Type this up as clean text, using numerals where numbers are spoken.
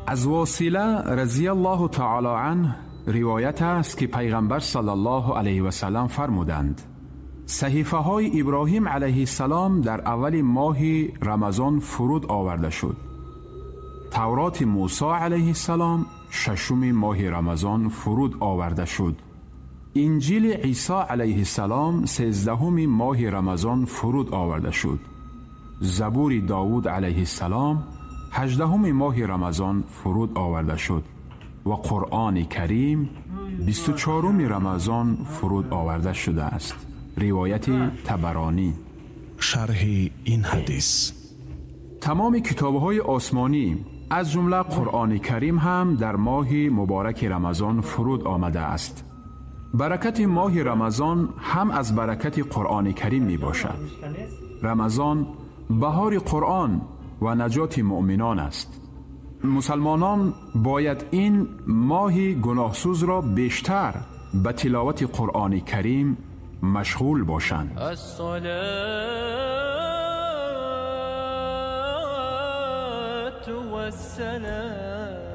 از واصله رضی الله تعالی عنه روایت است که پیغمبر صلی الله علیه و سلم فرمودند: صحیفه های ابراهیم علیه السلام در اول ماه رمضان فرود آورده شد. تورات موسی علیه السلام ششم ماه رمضان فرود آورده شد. انجیل عیسی علیه السلام 13 ماه رمضان فرود آورده شد. زبور داوود علیه السلام 18 ماه رمضان فرود آورده شد و قرآن کریم 24 رمضان فرود آورده شده است. روایت طبرانی. شرح این حدیث: تمام کتاب‌های آسمانی از جمله قرآن کریم هم در ماه مبارک رمضان فرود آمده است. برکت ماه رمضان هم از برکت قرآن کریم می باشد. رمضان بهار قرآن و نجات مؤمنان است. مسلمانان باید این ماه گناهسوز را بیشتر به تلاوت قرآن کریم مشغول باشند. الصلاة والسلام